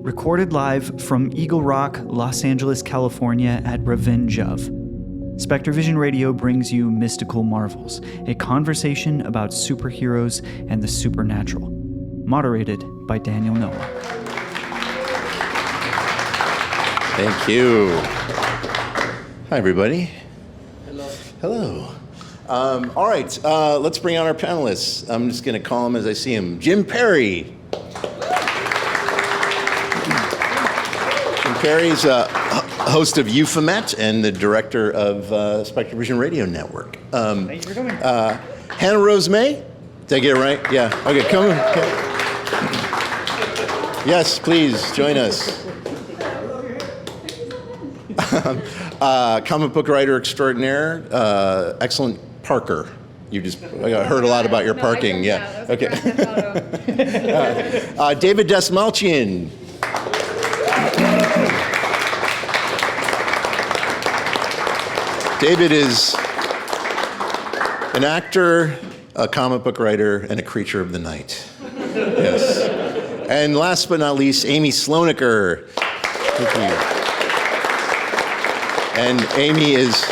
Recorded live from Eagle Rock, Los Angeles, California at Revenge of. SpectreVision Radio brings you Mystical Marvels, a conversation about superheroes and the supernatural. Moderated by Daniel Noah. Thank you. Hi, everybody. Hello. All right, let's bring on our panelists. I'm just going to call them as I see them. Jim Perry. Jim Perry's host of Euphomet and the director of SpectreVision Radio Network. Thank you for coming. Hannah Rose May. Did I get it right? Yeah. Okay, come on. Okay. Yes, please join us. Comic book writer extraordinaire, excellent parker. You just heard a lot about your parking. Yeah. Okay. David Dastmalchian. David is an actor, a comic book writer, and a creature of the night. Yes. And last but not least, Amy Slonaker. Thank you. And Amy is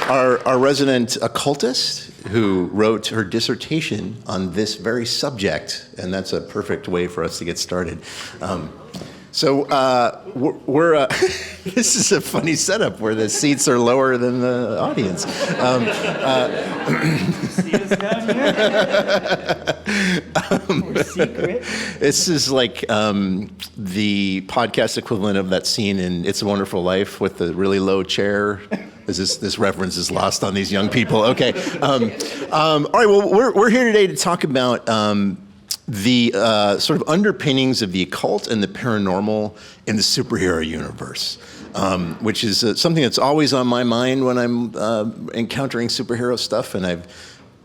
our resident occultist who wrote her dissertation on this very subject, and that's a perfect way for us to get started. We're this is a funny setup where the seats are lower than the audience. See us down here? We're secret. This is like the podcast equivalent of that scene in It's a Wonderful Life with the really low chair. This reference is lost on these young people. Okay. All right. Well, we're here today to talk about the sort of underpinnings of the occult and the paranormal in the superhero universe, which is something that's always on my mind when I'm encountering superhero stuff, and I've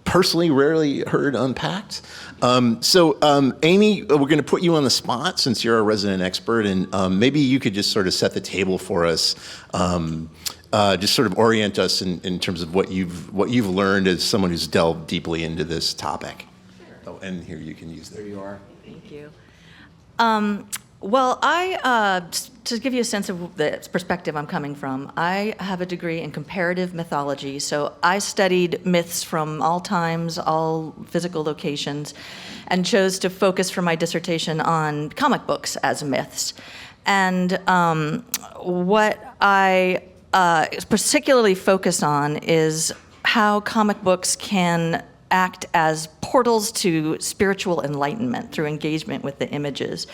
personally rarely heard unpacked. Amy, we're going to put you on the spot since you're a resident expert, and maybe you could just sort of set the table for us, just sort of orient us in terms of what you've learned as someone who's delved deeply into this topic. Oh, and here you can use that. There you are. Thank you. To give you a sense of the perspective I'm coming from, I have a degree in comparative mythology, so I studied myths from all times, all physical locations, and chose to focus for my dissertation on comic books as myths. And what I particularly focus on is how comic books can act as portals to spiritual enlightenment through engagement with the images.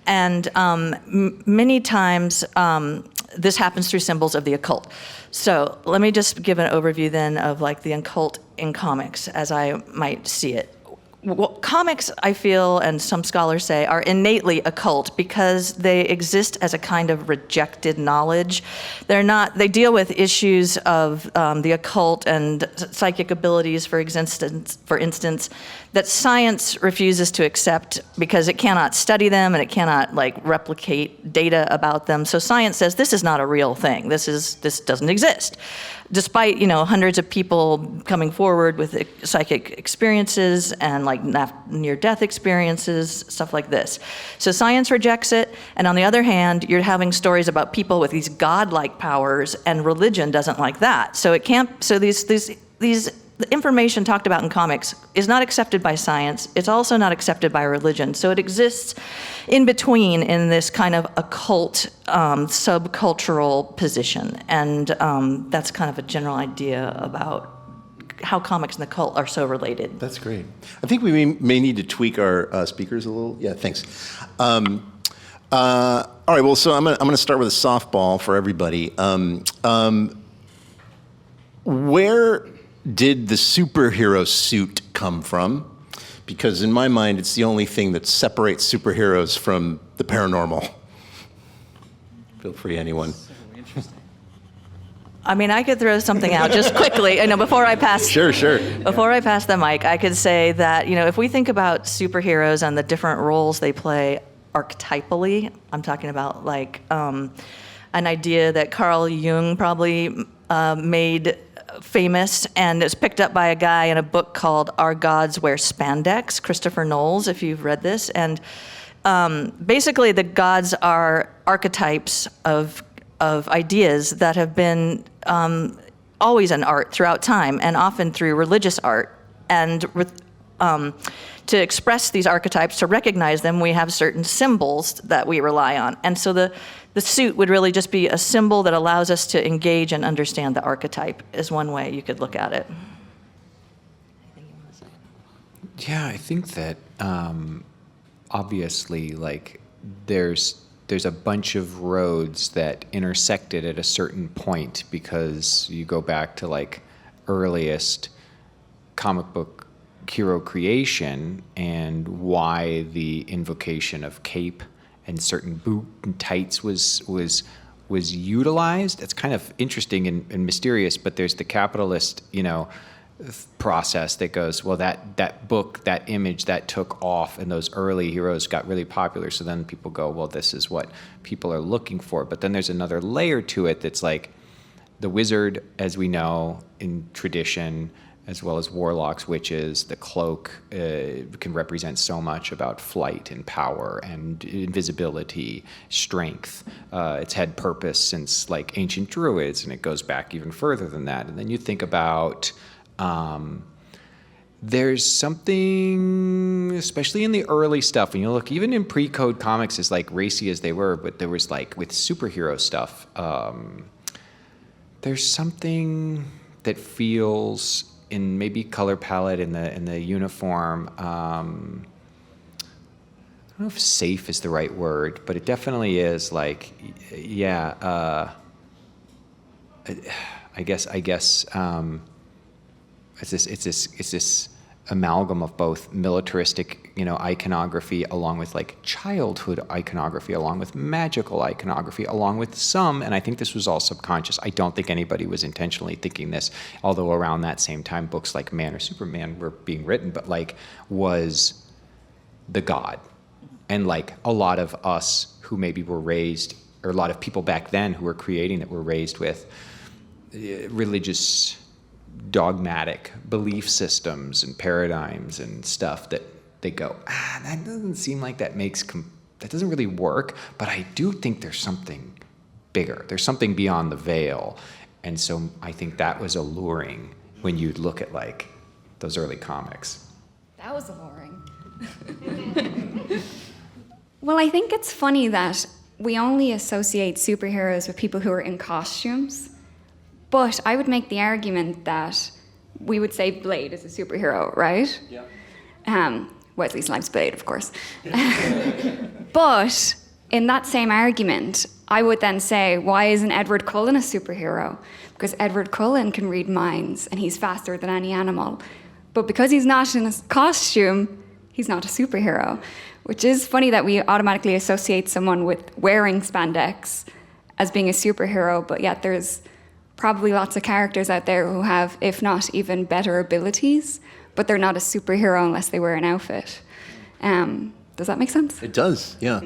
And many times this happens through symbols of the occult. So let me just give an overview then of like the occult in comics as I might see it. Well, comics, I feel, and some scholars say, are innately occult because they exist as a kind of rejected knowledge. They deal with issues of the occult and psychic abilities, for instance, that science refuses to accept because it cannot study them and it cannot replicate data about them. So science says this is not a real thing. This doesn't exist. Despite hundreds of people coming forward with psychic experiences and near-death experiences, stuff like this. So science rejects it, and on the other hand, you're having stories about people with these godlike powers, and religion doesn't like that. So it can't. So these the information talked about in comics is not accepted by science. It's also not accepted by religion. So it exists in between in this kind of occult subcultural position. And that's kind of a general idea about how comics and the cult are so related. That's great. I think we may need to tweak our speakers a little. Yeah, thanks. All right, well, so I'm gonna start with a softball for everybody. Where did the superhero suit come from? Because in my mind, it's the only thing that separates superheroes from the paranormal. Feel free, anyone. So interesting. I mean, I could throw something out just quickly. Before I pass. Sure. Before I pass the mic, I could say that if we think about superheroes and the different roles they play archetypally, I'm talking about an idea that Carl Jung probably made famous, and it's picked up by a guy in a book called Our Gods Wear Spandex, Christopher Knowles, if you've read this. And basically the gods are archetypes of ideas that have been always in art throughout time, and often through religious art. And to express these archetypes, to recognize them, we have certain symbols that we rely on. And so the suit would really just be a symbol that allows us to engage and understand the archetype, is one way you could look at it. Yeah, I think that obviously, like, there's a bunch of roads that intersected at a certain point, because you go back to like earliest comic book hero creation and why the invocation of cape and certain boot and tights was utilized. It's kind of interesting and mysterious, but there's the capitalist, process that goes, well, that book, that image, that took off, and those early heroes got really popular. So then people go, well, this is what people are looking for. But then there's another layer to it that's like the wizard, as we know in tradition, as well as warlocks, witches. The cloak can represent so much about flight and power and invisibility, strength. It's had purpose since like ancient druids, and it goes back even further than that. And then you think about there's something, especially in the early stuff, and you look even in pre-code comics, as like racy as they were, but there was like with superhero stuff, there's something that feels in maybe color palette in the uniform. I don't know if safe is the right word, but it definitely is like, yeah. I guess. It's this amalgam of both militaristic, iconography, along with like childhood iconography, along with magical iconography, along with some, and I think this was all subconscious. I don't think anybody was intentionally thinking this, although around that same time books like Man or Superman were being written, but like was the god. And like a lot of us who maybe were raised, or a lot of people back then who were creating it were raised with religious dogmatic belief systems and paradigms and stuff that they go, that doesn't seem like that doesn't really work, but I do think there's something bigger. There's something beyond the veil. And so I think that was alluring when you look at like those early comics. That was alluring. Well, I think it's funny that we only associate superheroes with people who are in costumes. But I would make the argument that we would say Blade is a superhero, right? Yeah. Wesley Snipes' Blade, of course. But in that same argument, I would then say, why isn't Edward Cullen a superhero? Because Edward Cullen can read minds, and he's faster than any animal. But because he's not in a costume, he's not a superhero. Which is funny that we automatically associate someone with wearing spandex as being a superhero, but yet there's probably lots of characters out there who have, if not even better abilities, but they're not a superhero unless they wear an outfit. Does that make sense? It does, yeah.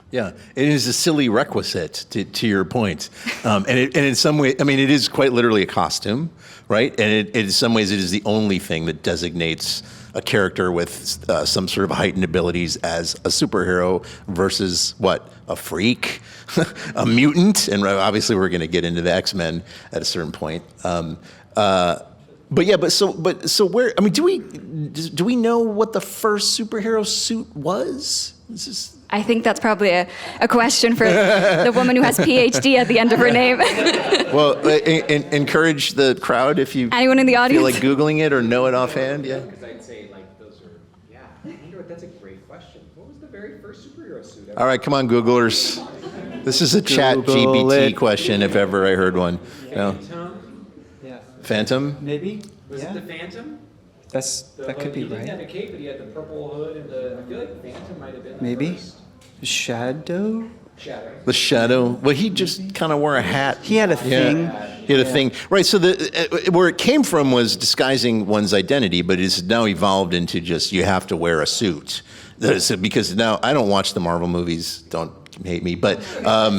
Yeah, it is a silly requisite, to your point. And in some way, I mean, it is quite literally a costume, right? And in some ways, it is the only thing that designates a character with some sort of heightened abilities as a superhero versus what? A freak, a mutant, and obviously we're going to get into the X-Men at a certain point. But so where? I mean, do we know what the first superhero suit was? I think that's probably a question for the woman who has PhD at the end of her name. Well, encourage the crowd if you anyone in the audience feel like Googling it or know it offhand. Yeah. Because I'd say like those are. Yeah, I wonder what. That's a great question. What was the very first superhero suit? All right, come on, Googlers. This is a chat GPT question, if ever I heard one. Phantom? Yeah. Phantom? Maybe? Was it the Phantom? That could be He didn't right. have a cape, but he had the purple hood and the. I feel like Phantom might have been. Maybe? The first. Shadow? Shadow. The Shadow. Well, he just kind of wore a hat. He had a thing. He had a thing. Right, so where it came from was disguising one's identity, but it's now evolved into just you have to wear a suit. Because now I don't watch the Marvel movies. Don't hate me, but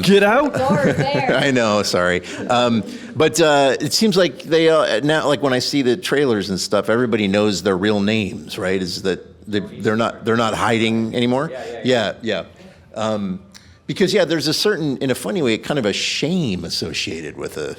Get out. Doors there. I know, sorry. But it seems like they now, like when I see the trailers and stuff, everybody knows their real names, right? Is that they're not hiding anymore? Yeah. Because there's a certain, in a funny way, kind of a shame associated with a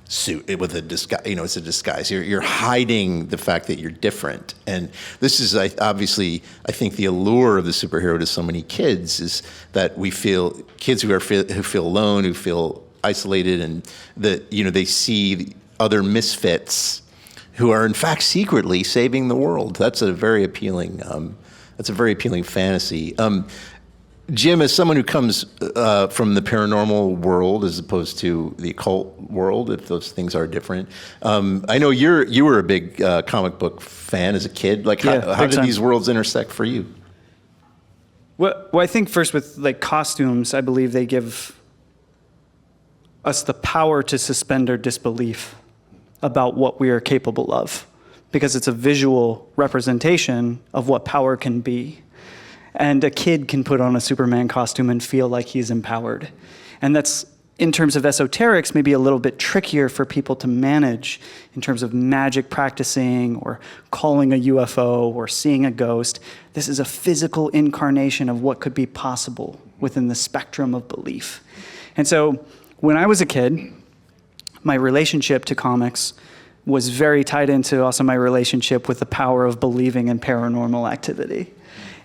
suit, with a disguise. It's a disguise. You're hiding the fact that you're different, and this is obviously, I think, the allure of the superhero to so many kids is that we feel kids who feel alone, who feel isolated, and that they see other misfits who are in fact secretly saving the world. That's a very appealing. That's a very appealing fantasy. Jim, as someone who comes from the paranormal world as opposed to the occult world, if those things are different, I know you were a big comic book fan as a kid. Like, how did these worlds intersect for you? Well, I think first with like costumes, I believe they give us the power to suspend our disbelief about what we are capable of, because it's a visual representation of what power can be. And a kid can put on a Superman costume and feel like he's empowered. And that's, in terms of esoterics, maybe a little bit trickier for people to manage in terms of magic practicing or calling a UFO or seeing a ghost. This is a physical incarnation of what could be possible within the spectrum of belief. And so when I was a kid, my relationship to comics was very tied into also my relationship with the power of believing in paranormal activity.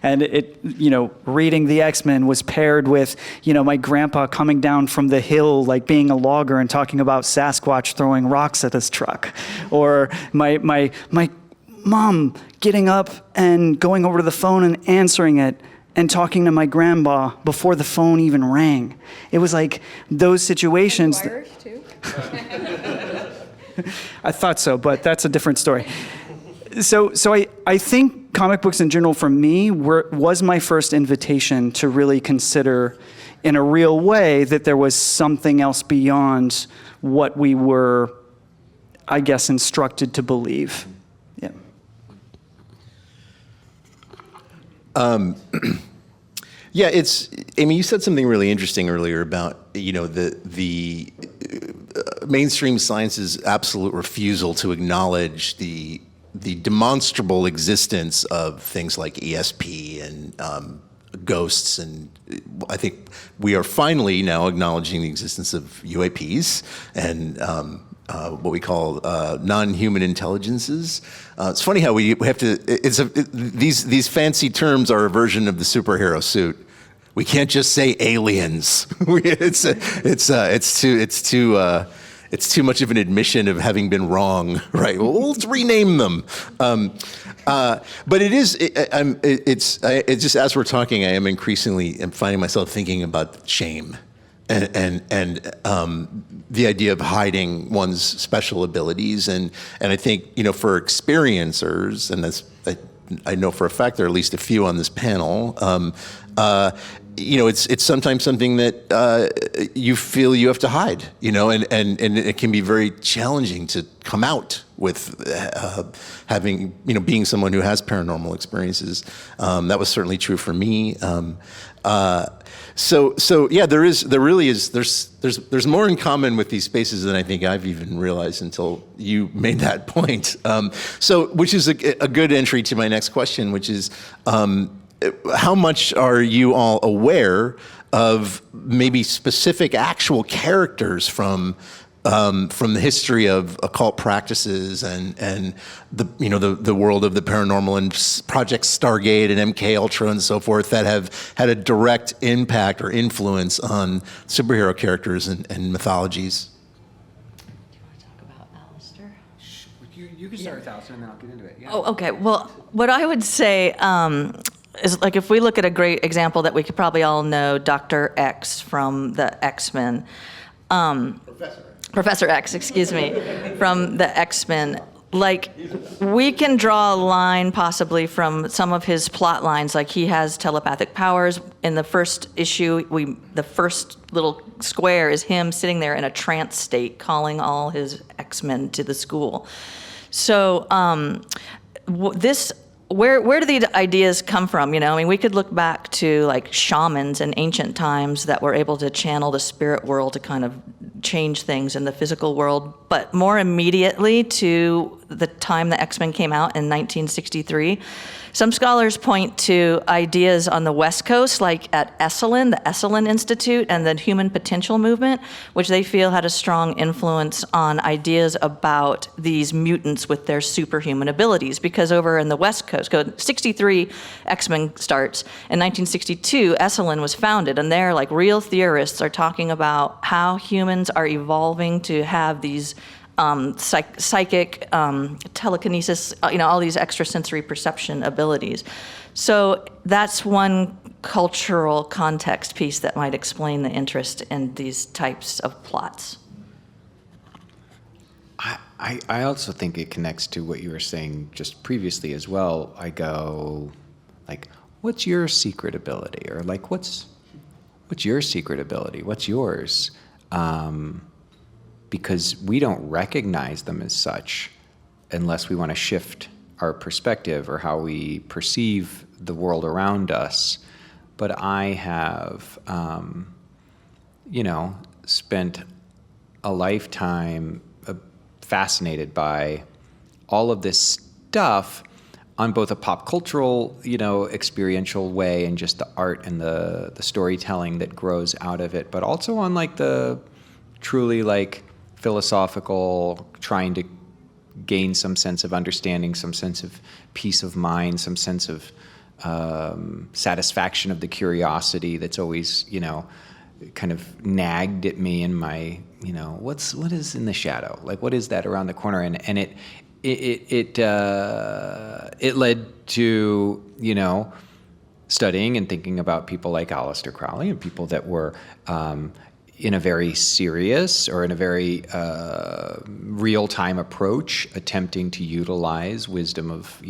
And reading the X-Men was paired with, my grandpa coming down from the hill, like being a logger and talking about Sasquatch throwing rocks at his truck. Or my mom getting up and going over to the phone and answering it and talking to my grandpa before the phone even rang. It was like those situations. Irish too? I thought so, but that's a different story. So I think comic books in general for me was my first invitation to really consider in a real way that there was something else beyond what we were, I guess, instructed to believe. Yeah. You said something really interesting earlier about, the mainstream science's absolute refusal to acknowledge the demonstrable existence of things like ESP and ghosts, and I think we are finally now acknowledging the existence of UAPs and what we call non-human intelligences. It's funny how we have to. These fancy terms are a version of the superhero suit. We can't just say aliens. It's too much of an admission of having been wrong, right? Well, let's rename them. But it is. It's just as we're talking, I am increasingly finding myself thinking about shame, and the idea of hiding one's special abilities, and I think for experiencers, and that's I know for a fact there are at least a few on this panel. It's sometimes something that you feel you have to hide, and it can be very challenging to come out with having, being someone who has paranormal experiences. That was certainly true for me. There's more in common with these spaces than I think I've even realized until you made that point. Which is a good entry to my next question, which is, how much are you all aware of maybe specific actual characters from the history of occult practices and the world of the paranormal and Project Stargate and MK Ultra and so forth that have had a direct impact or influence on superhero characters and mythologies? Do you want to talk about Aleister? You can start with Aleister and then I'll get into it. Yeah. Oh, okay. Well, what I would say is, like, if we look at a great example that we could probably all know, Dr. X from the X-Men. Professor X, excuse me, from the X-Men. Like, we can draw a line possibly from some of his plot lines, like he has telepathic powers. In the first issue, the first little square is him sitting there in a trance state calling all his X-Men to the school. So this where do these ideas come from? I mean, we could look back to like shamans in ancient times that were able to channel the spirit world to kind of change things in the physical world, but more immediately to the time the X-Men came out in 1963. Some scholars point to ideas on the West Coast, like at Esalen, the Esalen Institute, and the Human Potential Movement, which they feel had a strong influence on ideas about these mutants with their superhuman abilities. Because over in the West Coast, 63 X-Men starts. In 1962, Esalen was founded, and they're like real theorists are talking about how humans are evolving to have these psychic, telekinesis, all these extrasensory perception abilities. So that's one cultural context piece that might explain the interest in these types of plots. I also think it connects to what you were saying just previously as well. I go, like, what's your secret ability? Or like, what's your secret ability? What's yours? Because we don't recognize them as such unless we want to shift our perspective or how we perceive the world around us. But I have, spent a lifetime fascinated by all of this stuff on both a pop cultural, experiential way and just the art and the storytelling that grows out of it, but also on like the truly like philosophical, trying to gain some sense of understanding, some sense of peace of mind, some sense of satisfaction of the curiosity that's always, kind of nagged at me in my, what is in the shadow? Like, what is that around the corner? And it led to, studying and thinking about people like Aleister Crowley and people that were in a very serious or in a very real-time approach, attempting to utilize wisdom of,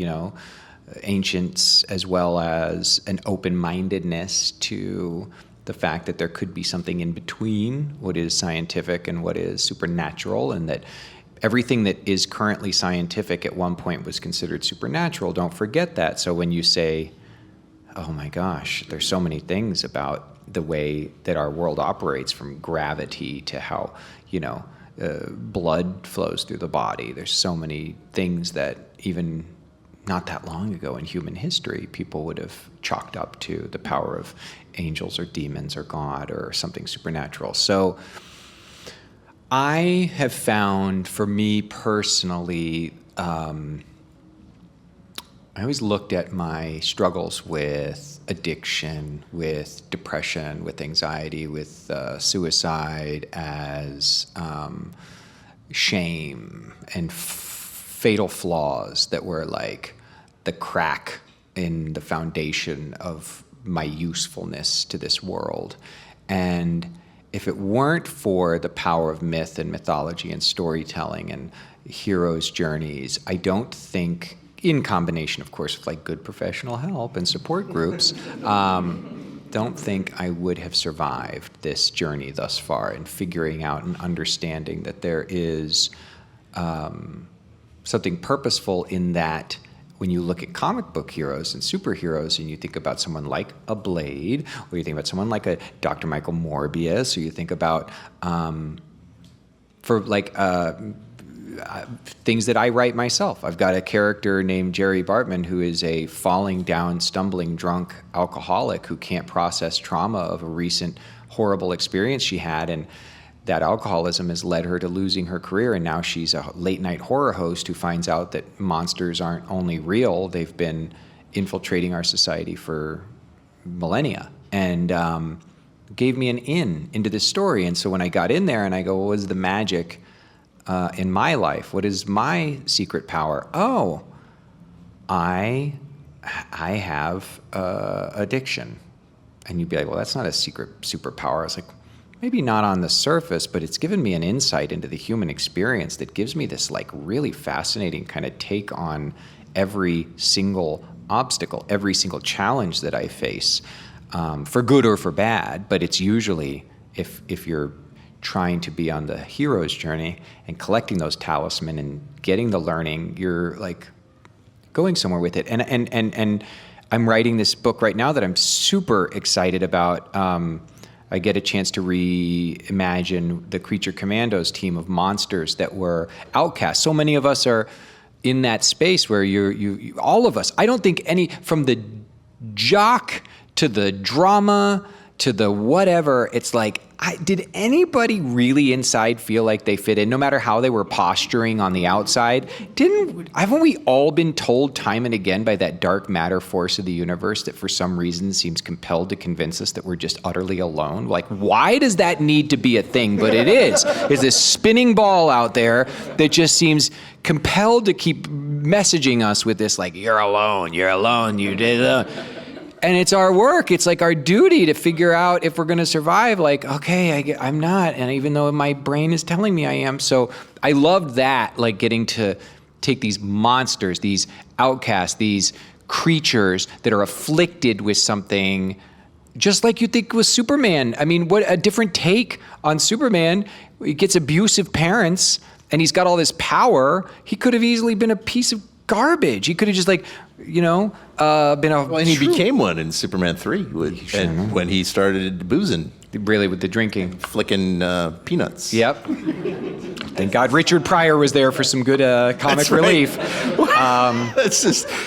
ancients, as well as an open-mindedness to the fact that there could be something in between what is scientific and what is supernatural, and that everything that is currently scientific at one point was considered supernatural. Don't forget that. So when you say, oh my gosh, there's so many things about the way that our world operates, from gravity to how, blood flows through the body. There's so many things that even not that long ago in human history, people would have chalked up to the power of angels or demons or God or something supernatural. So I have found, for me personally, I always looked at my struggles with addiction, with depression, with anxiety, with suicide as shame and fatal flaws that were like the crack in the foundation of my usefulness to this world. And if it weren't for the power of myth and mythology and storytelling and heroes' journeys, I don't think, in combination, of course, with like good professional help and support groups, don't think I would have survived this journey thus far in figuring out and understanding that there is something purposeful in that. When you look at comic book heroes and superheroes and you think about someone like a Blade, or you think about someone like a Dr. Michael Morbius, or you think about, things that I write myself. I've got a character named Jerry Bartman who is a falling down, stumbling, drunk alcoholic who can't process trauma of a recent horrible experience she had, and that alcoholism has led her to losing her career, and now she's a late-night horror host who finds out that monsters aren't only real, they've been infiltrating our society for millennia, and gave me an in into this story. And so when I got in there and I go, what is the magic in my life? What is my secret power? Oh, I have addiction. And you'd be like, well, that's not a secret superpower. I was like, maybe not on the surface, but it's given me an insight into the human experience that gives me this like really fascinating kind of take on every single obstacle, every single challenge that I face, for good or for bad. But it's usually, if you're trying to be on the hero's journey and collecting those talisman and getting the learning, you're like going somewhere with it. And I'm writing this book right now that I'm super excited about. I get a chance to reimagine the Creature Commandos team of monsters that were outcasts. So many of us are in that space where you all of us, I don't think any, from the jock to the drama to the whatever, it's like, did anybody really inside feel like they fit in, no matter how they were posturing on the outside? Haven't we all been told time and again by that dark matter force of the universe that for some reason seems compelled to convince us that we're just utterly alone? Like, why does that need to be a thing? But it is. There's this spinning ball out there that just seems compelled to keep messaging us with this, like, you're alone, you did. And it's our work. It's like our duty to figure out if we're going to survive. Like, okay, I'm not. And even though my brain is telling me I am. So I loved that, like getting to take these monsters, these outcasts, these creatures that are afflicted with something, just like you think with Superman. I mean, what a different take on Superman. He gets abusive parents and he's got all this power. He could have easily been a piece of garbage. He could have just been a... Well, and he became one in Superman 3 when he started boozing. Really, with the drinking. Flicking peanuts. Yep. Thank God Richard Pryor was there for some good comic relief. That's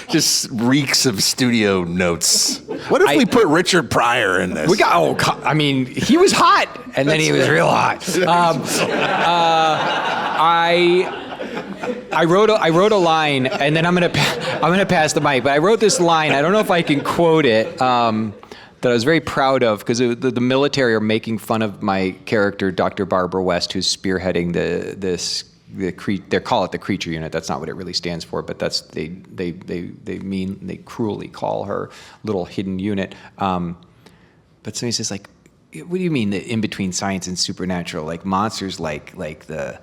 just reeks of studio notes. What if we put Richard Pryor in this? He was hot, and then he was real hot. I wrote a line, and then I'm gonna pass the mic. But I wrote this line. I don't know if I can quote it. That I was very proud of, because the military are making fun of my character, Dr. Barbara West, who's spearheading they call it the Creature Unit. That's not what it really stands for, but that's they cruelly call her little hidden unit. But somebody says, like, what do you mean the in between science and supernatural, like monsters, like the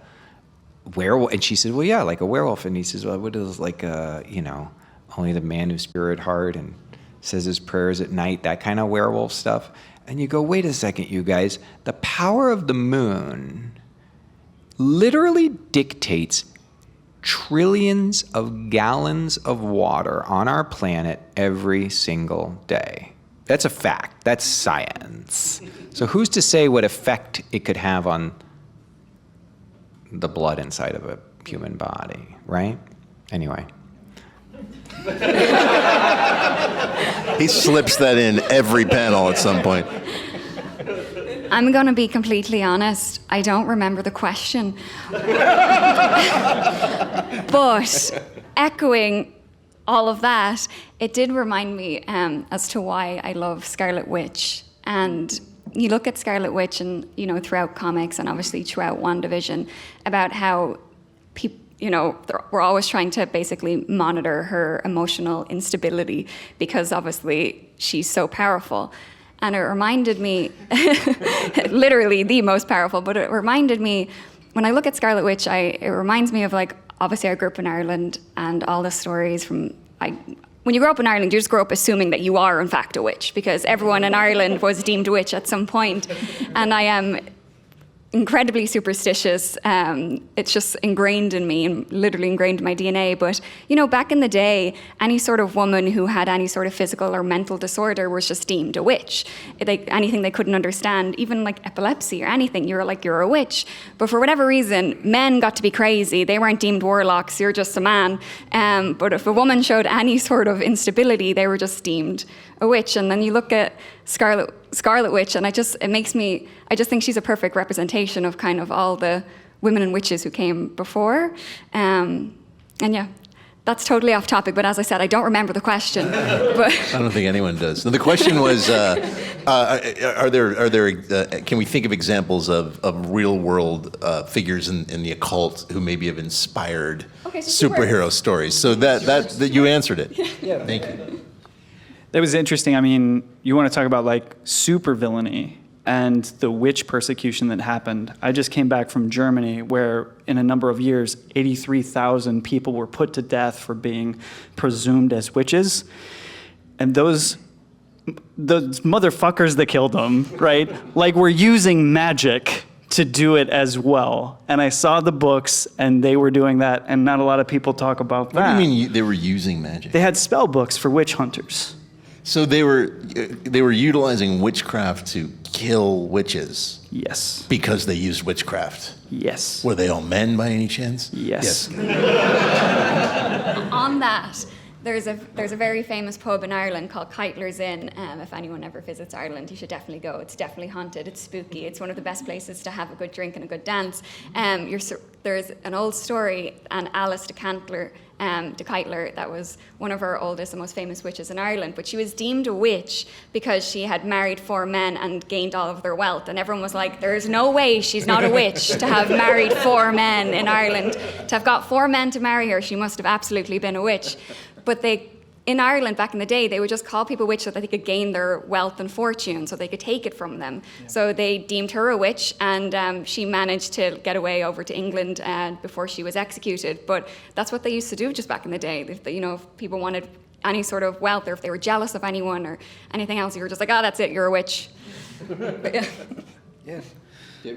werewolf? And she said, well, yeah, like a werewolf. And he says, well, what is like only the man whose spirit heart and says his prayers at night, that kind of werewolf stuff. And you go, wait a second, you guys. The power of the moon literally dictates trillions of gallons of water on our planet every single day. That's a fact. That's science. So who's to say what effect it could have on the blood inside of a human body, right? Anyway. He slips that in every panel at some point. I'm going to be completely honest. I don't remember the question. But echoing all of that, it did remind me as to why I love Scarlet Witch. And you look at Scarlet Witch and, throughout comics and obviously throughout WandaVision, about how people, we're always trying to basically monitor her emotional instability because obviously she's so powerful. And it reminded me, literally the most powerful, but it reminded me, when I look at Scarlet Witch, it reminds me of, like, obviously I grew up in Ireland and all the stories when you grow up in Ireland, you just grow up assuming that you are in fact a witch, because everyone in Ireland was deemed a witch at some point. And I am incredibly superstitious. It's just ingrained in me, and literally ingrained in my DNA. But, back in the day, any sort of woman who had any sort of physical or mental disorder was just deemed a witch. Anything they couldn't understand, even like epilepsy or anything, you're a witch. But for whatever reason, men got to be crazy. They weren't deemed warlocks, you're just a man. But if a woman showed any sort of instability, they were just deemed a witch. And then you look at Scarlet Witch, and I just think she's a perfect representation of kind of all the women and witches who came before. And yeah, that's totally off topic, but as I said, I don't remember the question. But I don't think anyone does. No, the question was, can we think of examples of real world figures in the occult who maybe have inspired superhero stories? So that you answered it. Yeah. Thank you. That was interesting. I mean, you want to talk about like supervillainy and the witch persecution that happened. I just came back from Germany, where in a number of years, 83,000 people were put to death for being presumed as witches. And those motherfuckers that killed them, right, like, were using magic to do it as well. And I saw the books, and they were doing that, and not a lot of people talk about that. What do you mean they were using magic? They had spell books for witch hunters. So they were utilizing witchcraft to kill witches Yes. because they used witchcraft. Yes. Were they all men by any chance? Yes. On that, there's a very famous pub in Ireland called Keitler's Inn. If anyone ever visits Ireland, you should definitely go. It's definitely haunted. It's spooky. It's one of the best places to have a good drink and a good dance. There's an old story, and Alice de Keitler, that was one of our oldest and most famous witches in Ireland, but she was deemed a witch because she had married 4 men and gained all of their wealth, and everyone was like, there's no way she's not a witch to have married 4 men in Ireland. To have got 4 men to marry her, she must have absolutely been a witch. But in Ireland back in the day, they would just call people witch so that they could gain their wealth and fortune, so they could take it from them. Yeah. So they deemed her a witch, and she managed to get away over to England before she was executed. But that's what they used to do just back in the day. If people wanted any sort of wealth, or if they were jealous of anyone or anything else, you were just like, oh, that's it, you're a witch. But, yeah. Yeah.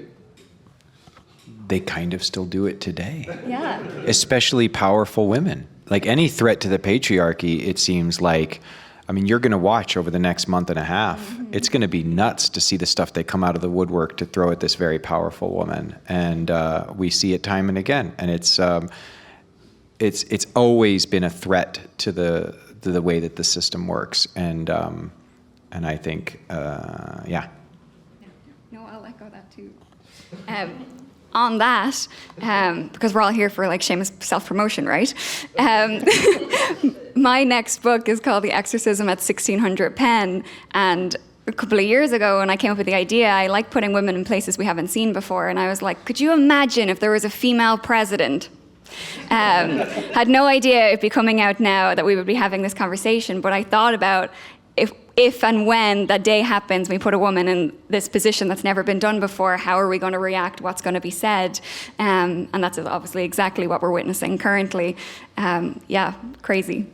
They kind of still do it today. Yeah. Especially powerful women. Like any threat to the patriarchy, it seems like, you're going to watch over the next month and a half. Mm-hmm. It's going to be nuts to see the stuff they come out of the woodwork to throw at this very powerful woman. And we see it time and again. And it's always been a threat to the way that the system works. And I think, yeah. No, I'll echo that too. On that, because we're all here for like shameless self-promotion, right? My next book is called The Exorcism at 1600 Penn, and a couple of years ago when I came up with the idea, I like putting women in places we haven't seen before, and I was like, could you imagine if there was a female president? Had no idea it'd be coming out now that we would be having this conversation, but I thought about if and when that day happens, we put a woman in this position that's never been done before, how are we going to react? What's going to be said? And that's obviously exactly what we're witnessing currently. Yeah, crazy.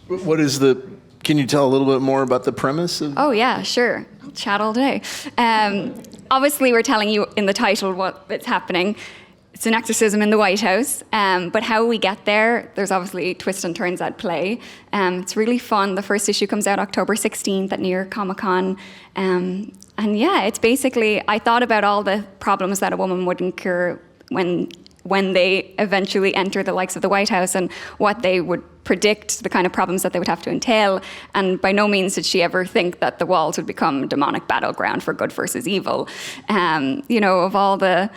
Can you tell a little bit more about the premise of? Oh yeah, sure. I'll chat all day. Obviously, we're telling you in the title what's happening. It's an exorcism in the White House, but how we get there, there's obviously twists and turns at play. It's really fun. The first issue comes out October 16th at New York Comic Con. And yeah, it's basically, I thought about all the problems that a woman would incur when they eventually enter the likes of the White House, and what they would predict, the kind of problems that they would have to entail. And by no means did she ever think that the walls would become a demonic battleground for good versus evil. Of all the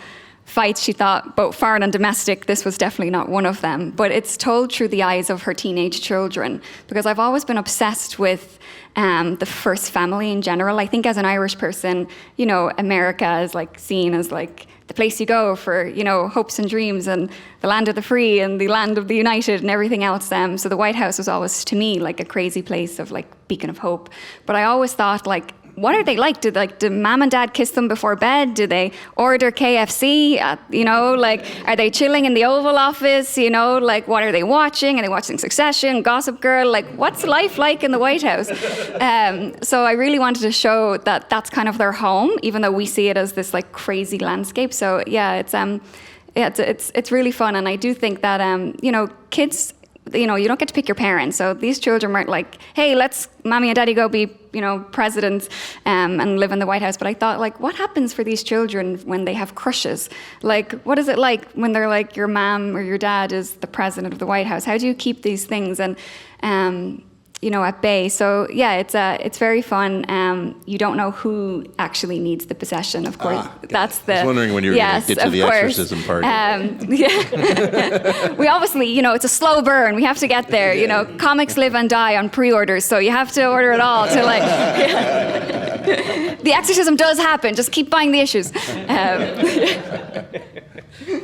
fights she thought, both foreign and domestic, this was definitely not one of them. But it's told through the eyes of her teenage children, because I've always been obsessed with the first family in general. I think as an Irish person, America is like seen as like the place you go for, hopes and dreams, and the land of the free and the land of the united and everything else. So the White House was always, to me, like a crazy place of like beacon of hope. But I always thought, like, what are they like? Do mom and dad kiss them before bed? Do they order KFC? Are they chilling in the Oval Office? What are they watching? Are they watching Succession, Gossip Girl? What's life like in the White House? So I really wanted to show that that's kind of their home, even though we see it as this like crazy landscape. So yeah, it's really fun, and I do think that kids. You don't get to pick your parents. So these children weren't like, hey, let's mommy and daddy go be, presidents and live in the White House. But I thought, like, what happens for these children when they have crushes? Like, what is it like when they're like, your mom or your dad is the president of the White House? How do you keep these things and at bay? So yeah, it's very fun. You don't know who actually needs the possession, of course. That's the. I was wondering when you were going to get to the exorcism part. Yeah. We obviously, it's a slow burn. We have to get there. Comics live and die on pre-orders, so you have to order it all to like. The exorcism does happen. Just keep buying the issues.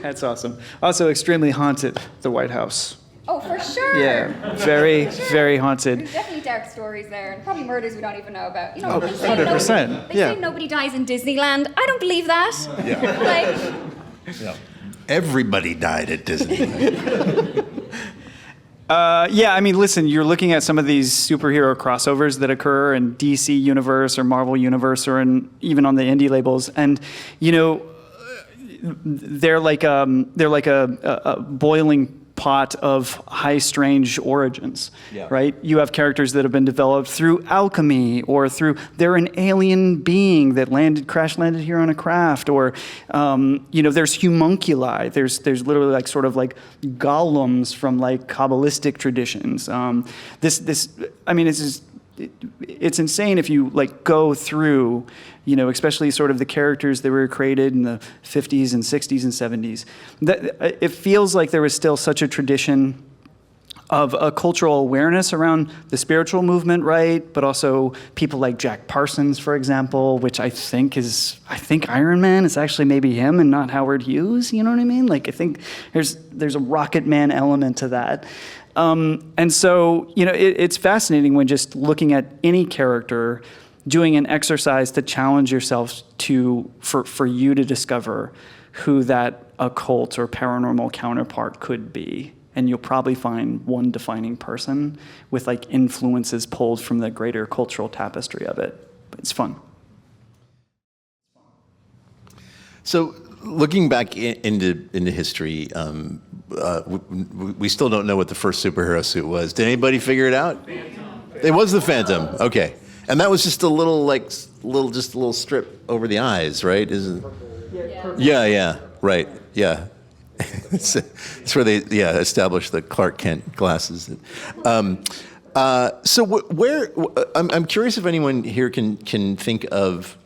That's awesome. Also, extremely haunted, the White House. Oh, for sure. Yeah, very, very haunted. There's definitely dark stories there, and probably murders we don't even know about. 100%. They say nobody dies in Disneyland. I don't believe that. Yeah. Everybody died at Disneyland. Listen, you're looking at some of these superhero crossovers that occur in DC Universe or Marvel Universe or even on the indie labels. And, they're like a boiling pot of high strange origins, right? You have characters that have been developed through alchemy, or they're an alien being that crash landed here on a craft, or there's homunculi. There's literally like sort of like golems from like Kabbalistic traditions. It's insane if you like go through, especially sort of the characters that were created in the 50s and 60s and 70s. That it feels like there was still such a tradition of a cultural awareness around the spiritual movement, right? But also people like Jack Parsons, for example, which I think Iron Man is actually maybe him and not Howard Hughes. You know what I mean? Like I think there's a Rocket Man element to that. And so, it's fascinating when just looking at any character, doing an exercise to challenge yourself for you to discover who that occult or paranormal counterpart could be. And you'll probably find one defining person with like influences pulled from the greater cultural tapestry of it. But it's fun. So looking back into history, we still don't know what the first superhero suit was. Did anybody figure it out? Phantom. It was the Phantom. Okay, and that was just a little strip over the eyes, right? Isn't? Yeah. Right. Yeah. That's where they established the Clark Kent glasses. So where I'm curious if anyone here can think of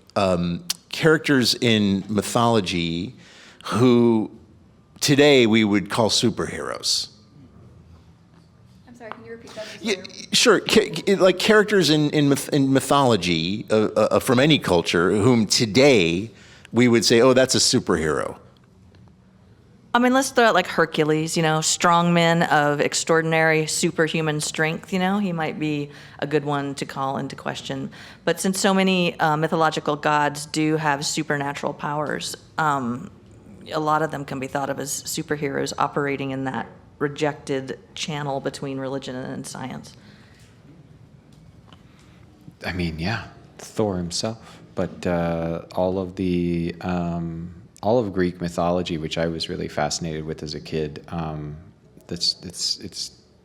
characters in mythology who today we would call superheroes. I'm sorry, can you repeat that? Yeah, sure. Like characters in mythology from any culture whom today we would say, oh, that's a superhero. I mean, let's throw out like Hercules, strong men of extraordinary superhuman strength, he might be a good one to call into question. But since so many mythological gods do have supernatural powers, a lot of them can be thought of as superheroes operating in that rejected channel between religion and science. I mean, yeah, Thor himself, but all of Greek mythology, which I was really fascinated with as a kid, they're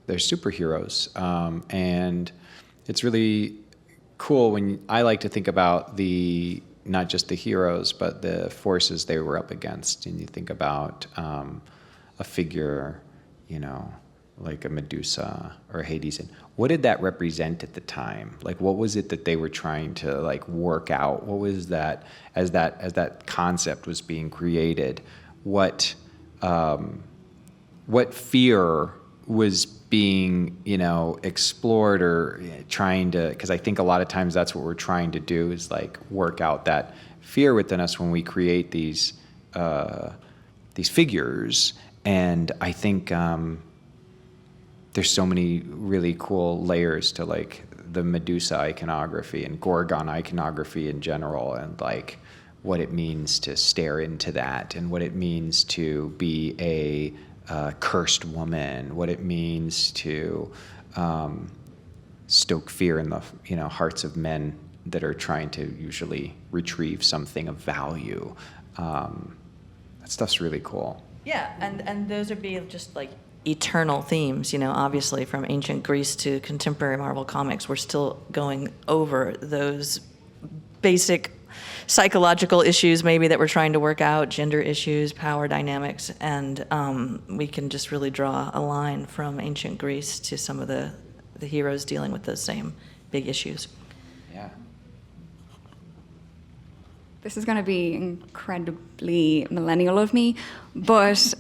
superheroes, and it's really cool when I like to think about not just the heroes, but the forces they were up against, and you think about a figure, like a Medusa or Hades, and what did that represent at the time? Like, what was it that they were trying to like work out? What was that as that concept was being created? What fear was being explored or trying to? Because I think a lot of times that's what we're trying to do is like work out that fear within us when we create these figures. And I think there's so many really cool layers to like the Medusa iconography and Gorgon iconography in general, and like what it means to stare into that, and what it means to be a cursed woman, what it means to stoke fear in the hearts of men that are trying to usually retrieve something of value. That stuff's really cool. Yeah, and those would be just like eternal themes, obviously from ancient Greece to contemporary Marvel comics. We're still going over those basic psychological issues maybe that we're trying to work out, gender issues, power dynamics, and we can just really draw a line from ancient Greece to some of the heroes dealing with those same big issues. Yeah. This is going to be incredibly millennial of me, but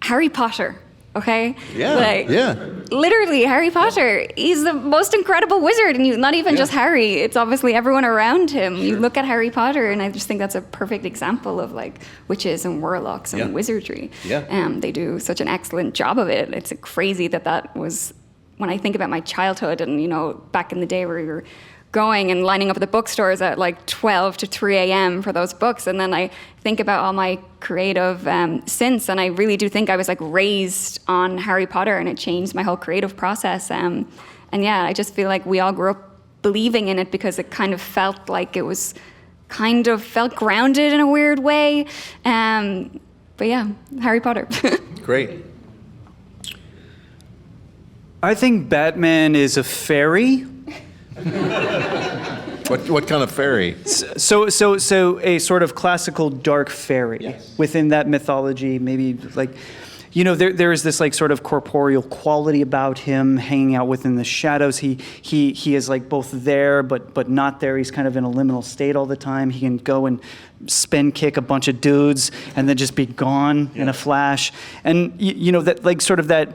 Harry Potter, okay? Yeah, Literally, Harry Potter, he's the most incredible wizard, and not even just Harry, it's obviously everyone around him. Sure. You look at Harry Potter, and I just think that's a perfect example of like witches and warlocks and wizardry. Yeah. They do such an excellent job of it. It's crazy that was, when I think about my childhood and, back in the day where we were going and lining up at the bookstores at like 12 to 3 a.m. for those books. And then I think about all my creative since, and I really do think I was like raised on Harry Potter, and it changed my whole creative process. And yeah, I just feel like we all grew up believing in it because it kind of felt like it was kind of felt grounded in a weird way. But yeah, Harry Potter. Great. I think Batman is a fairy. What kind of fairy? So a sort of classical dark fairy. Yes. Within that mythology, maybe like, there is this like sort of corporeal quality about him, hanging out within the shadows. He is like both there but not there. He's kind of in a liminal state all the time. He can go and spin kick a bunch of dudes and then just be gone in a flash. And that like sort of that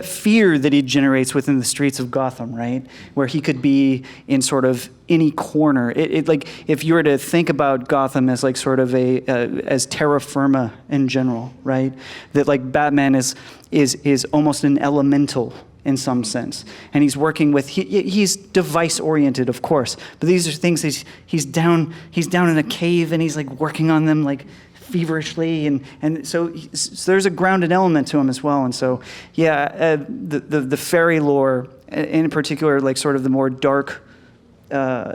fear that he generates within the streets of Gotham, right? Where he could be in sort of any corner. It like, if you were to think about Gotham as like sort of as terra firma in general, right? That like Batman is almost an elemental in some sense, and he's working with he's device oriented, of course, but these are things he's down in a cave and he's like working on them like feverishly, and so there's a grounded element to him as well. And so the fairy lore in particular, like sort of the more dark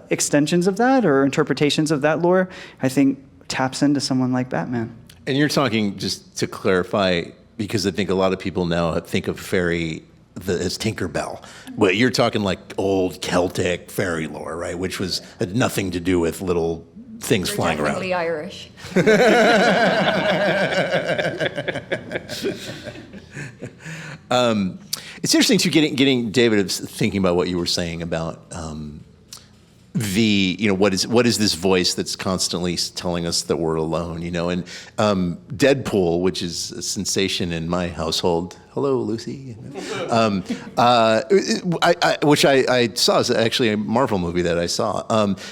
extensions of that or interpretations of that lore, I think taps into someone like Batman. And you're talking, just to clarify, because I think a lot of people now think of fairy as Tinkerbell. Well, you're talking like old Celtic fairy lore, right? Which had nothing to do with little things flying around. Definitely Irish. It's interesting too, getting David thinking about what you were saying about what is this voice that's constantly telling us that we're alone, and Deadpool, which is a sensation in my household. Hello, Lucy. Which I saw is actually a Marvel movie that I saw.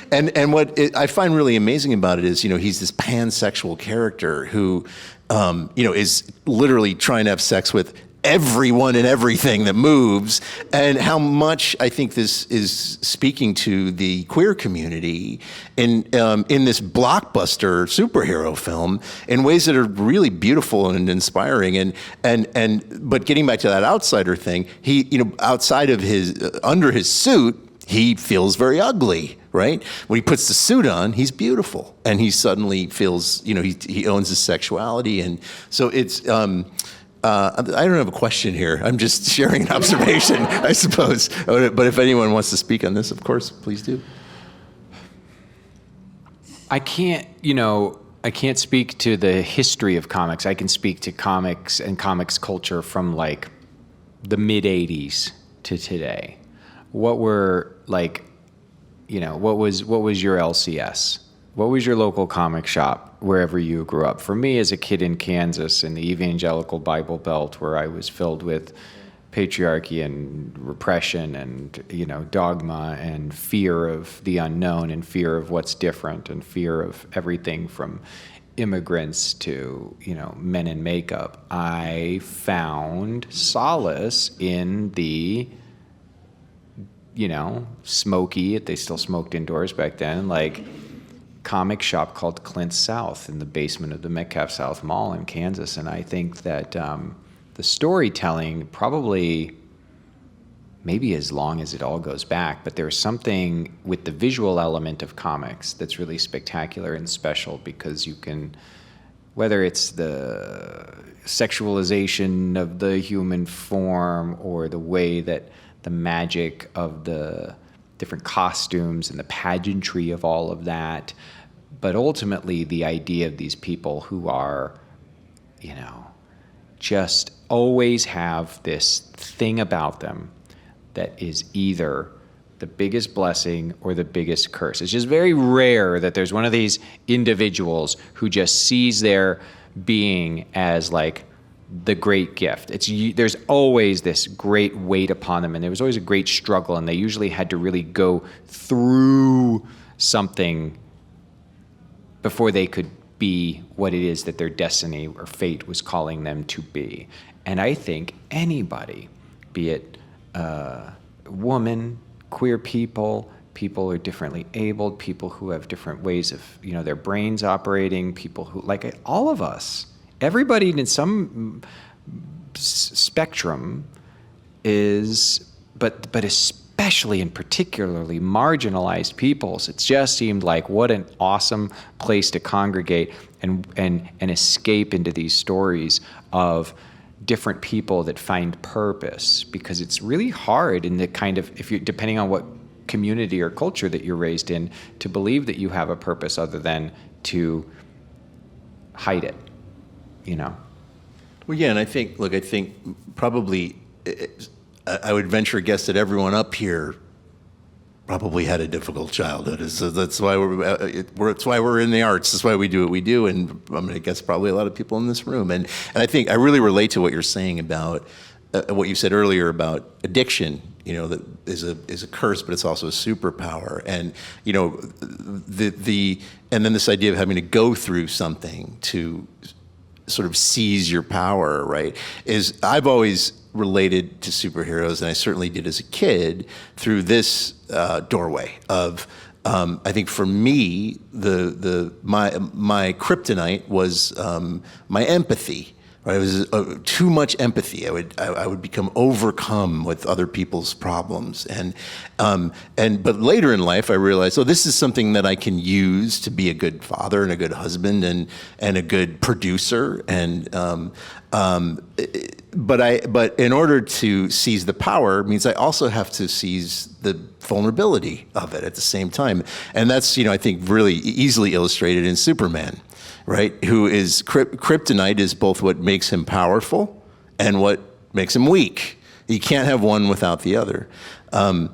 And what I find really amazing about it is, he's this pansexual character who, is literally trying to have sex with everyone and everything that moves, and how much I think this is speaking to the queer community in this blockbuster superhero film in ways that are really beautiful and inspiring. But getting back to that outsider thing, he, outside of under his suit, he feels very ugly, right? When he puts the suit on, he's beautiful, and he suddenly feels, he owns his sexuality, and so it's. I don't have a question here. I'm just sharing an observation, I suppose. But if anyone wants to speak on this, of course, please do. I can't speak to the history of comics. I can speak to comics and comics culture from like the mid 80s to today. What were like, what was your LCS? What was your local comic shop wherever you grew up? For me, as a kid in Kansas, in the evangelical Bible Belt, where I was filled with patriarchy and repression and, dogma and fear of the unknown and fear of what's different and fear of everything from immigrants to, men in makeup, I found solace in the, smoky, they still smoked indoors back then, like, comic shop called Clint South in the basement of the Metcalf South Mall in Kansas. And I think that the storytelling probably maybe as long as it all goes back, but there's something with the visual element of comics that's really spectacular and special, because you can, whether it's the sexualization of the human form or the way that the magic of the different costumes and the pageantry of all of that, but ultimately the idea of these people who are, just always have this thing about them that is either the biggest blessing or the biggest curse. It's just very rare that there's one of these individuals who just sees their being as like the great gift. There's always this great weight upon them, and there was always a great struggle, and they usually had to really go through something before they could be what it is that their destiny or fate was calling them to be. And I think anybody, be it woman, queer people who are differently abled, people who have different ways of, their brains operating, people who, like all of us, everybody in some spectrum is, but especially and particularly marginalized peoples. It just seemed like what an awesome place to congregate and escape into these stories of different people that find purpose, because it's really hard in the kind of, if you, depending on what community or culture that you're raised in, to believe that you have a purpose other than to hide it, you know? Well, yeah, and I think probably I would venture a guess that everyone up here probably had a difficult childhood. So that's why we're in the arts. That's why we do what we do. And I'm going to guess probably a lot of people in this room. And I think I really relate to what you're saying about what you said earlier about addiction. You know, that is a curse, but it's also a superpower. And you know, and then this idea of having to go through something to sort of seize your power, right? Is I've always related to superheroes, and I certainly did as a kid, through this doorway of, I think for me, my kryptonite was my empathy. Right? It was too much empathy. I would become overcome with other people's problems, but later in life I realized, this is something that I can use to be a good father and a good husband and a good producer. But in order to seize the power means I also have to seize the vulnerability of it at the same time, and that's, I think, really easily illustrated in Superman. Right, who is kryptonite is both what makes him powerful and what makes him weak. You can't have one without the other. And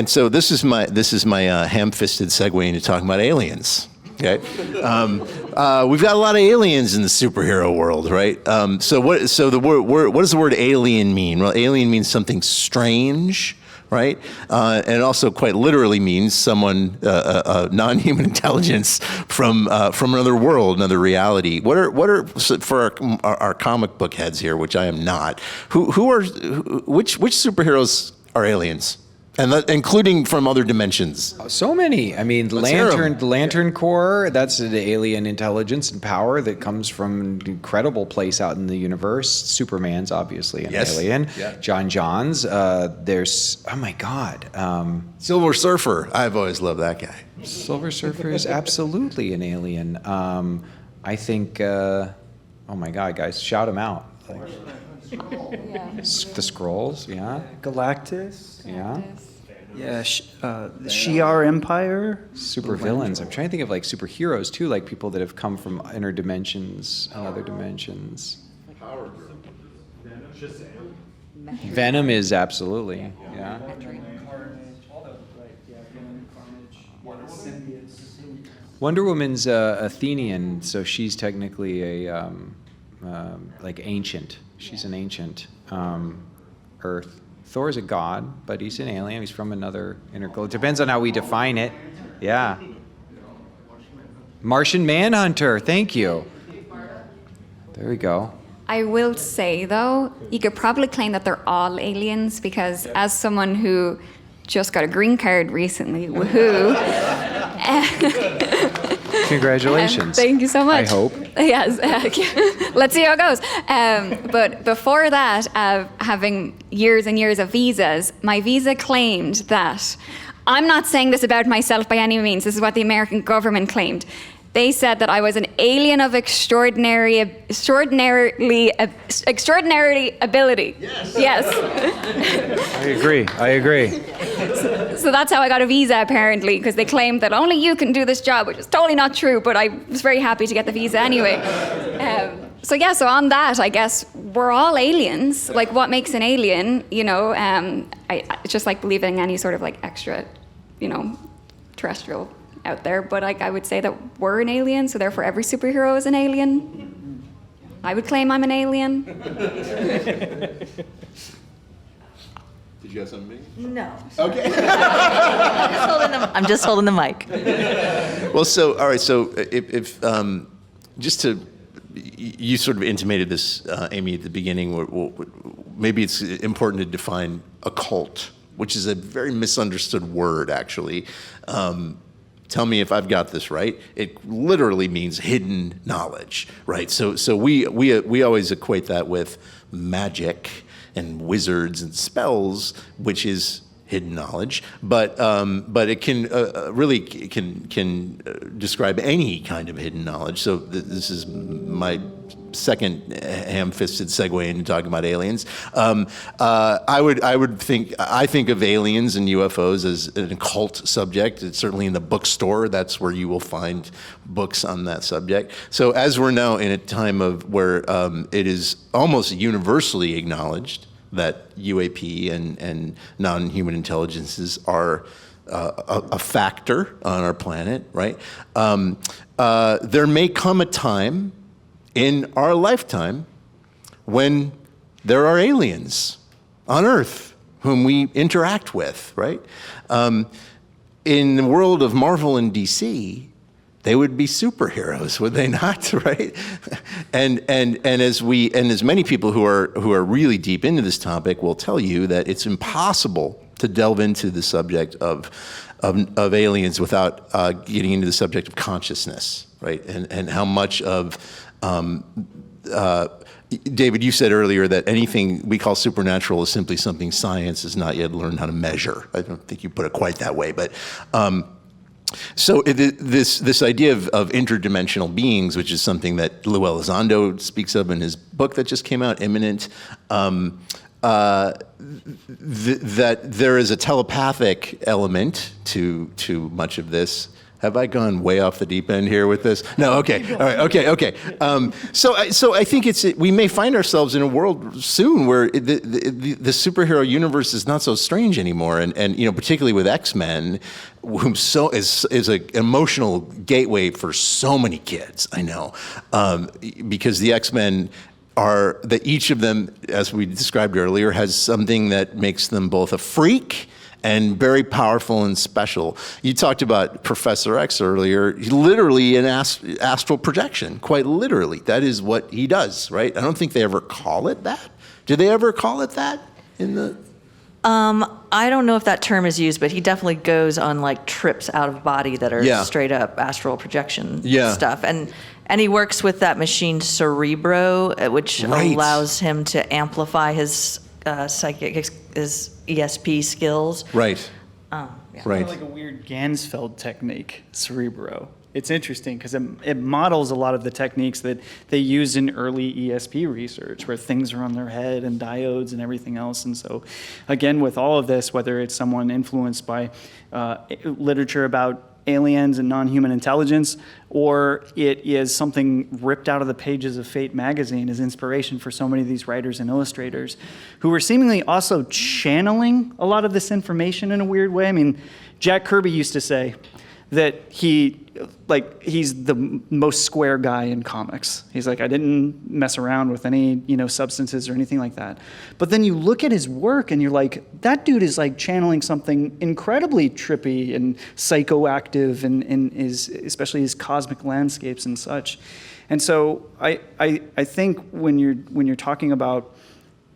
so this is my ham-fisted segue into talking about aliens. Okay, we've got a lot of aliens in the superhero world, right? So what does the word alien mean? Well, alien means something strange. Right, and it also quite literally means someone, non-human intelligence from another world, another reality. What are for our comic book heads here, which I am not? Which superheroes are aliens? And including from other dimensions. So many. I mean, the Lantern Corps, that's an alien intelligence and power that comes from an incredible place out in the universe. Superman's obviously an alien. Yeah. John's. There's, oh my God. Silver Surfer. I've always loved that guy. Silver Surfer is absolutely an alien. I think, oh my God, guys, shout them out. The Skrulls, yeah. Galactus. Yeah. Yeah, the Shi'ar Empire. Super villains. I'm trying to think of like superheroes too, like people that have come from inner dimensions and other dimensions. Power Group. Venom is absolutely, yeah. Wonder Woman's Athenian, so she's technically a like ancient. She's an ancient Earth. Thor's a god, but he's an alien. He's from another intergalactic. It depends on how we define it. Yeah. Martian Manhunter. Thank you. There we go. I will say, though, you could probably claim that they're all aliens, because as someone who just got a green card recently, woohoo. Congratulations. Thank you so much. I hope. Yes. Let's see how it goes. But before that, having years and years of visas, my visa claimed that, I'm not saying this about myself by any means, this is what the American government claimed. They said that I was an alien of extraordinary ability. Yes. I agree. So that's how I got a visa, apparently, because they claimed that only you can do this job, which is totally not true, but I was very happy to get the visa anyway. So on that, I guess we're all aliens. Like, what makes an alien, it's just like believing any sort of like extra, terrestrial out there, but I would say that we're an alien, so therefore every superhero is an alien. I would claim I'm an alien. Did you have something? No. Okay. I'm just holding the mic. Well, so all right. So if just to, you sort of intimated this, Amy, at the beginning. Maybe it's important to define occult, which is a very misunderstood word, actually. Tell me if I've got this right. It literally means hidden knowledge, right? So we always equate that with magic and wizards and spells, which is hidden knowledge, but it can really can describe any kind of hidden knowledge. So this is my second ham-fisted segue into talking about aliens. I think of aliens and UFOs as an occult subject. It's certainly in the bookstore. That's where you will find books on that subject. So as we're now in a time of where it is almost universally acknowledged that UAP and non-human intelligences are a factor on our planet, right? There may come a time in our lifetime when there are aliens on Earth whom we interact with, right? In the world of Marvel and DC, they would be superheroes, would they not? Right? And as many people who are really deep into this topic will tell you that it's impossible to delve into the subject of aliens without getting into the subject of consciousness, right? And how much of David, you said earlier that anything we call supernatural is simply something science has not yet learned how to measure. I don't think you put it quite that way, but. So this idea of interdimensional beings, which is something that Lou Elizondo speaks of in his book that just came out, Imminent, that there is a telepathic element to much of this. Have I gone way off the deep end here with this? No, okay, all right, okay. So I think we may find ourselves in a world soon where the superhero universe is not so strange anymore, and particularly with X-Men, whom is an emotional gateway for so many kids. I know, because the X-Men are that each of them, as we described earlier, has something that makes them both a freak and very powerful and special. You talked about Professor X earlier. Literally an astral projection, quite literally. That is what he does, right? I don't think they ever call it that. Do they ever call it that in the? I don't know if that term is used, but he definitely goes on like trips out of body that are straight up astral projection stuff. And he works with that machine Cerebro, which allows him to amplify his psychic, his ESP skills. Right. Right. Kind of like a weird Gansfeld technique, Cerebro. It's interesting because it models a lot of the techniques that they used in early ESP research, where things are on their head and diodes and everything else. And so, again, with all of this, whether it's someone influenced by literature about aliens and non-human intelligence, or it is something ripped out of the pages of Fate magazine as inspiration for so many of these writers and illustrators who were seemingly also channeling a lot of this information in a weird way. I mean, Jack Kirby used to say that he's the most square guy in comics. He's like, I didn't mess around with any, substances or anything like that. But then you look at his work and you're like, that dude is like channeling something incredibly trippy and psychoactive and especially his cosmic landscapes and such. And so I think when you're talking about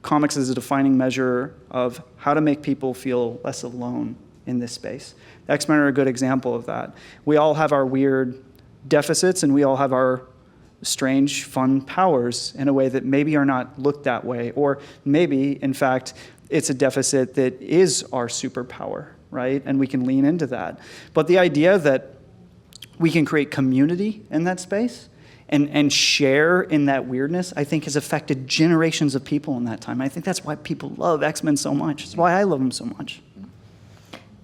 comics as a defining measure of how to make people feel less alone in this space, X-Men are a good example of that. We all have our weird deficits and we all have our strange, fun powers in a way that maybe are not looked that way. Or maybe, in fact, it's a deficit that is our superpower, right? And we can lean into that. But the idea that we can create community in that space and share in that weirdness, I think has affected generations of people in that time. I think that's why people love X-Men so much. It's why I love them so much.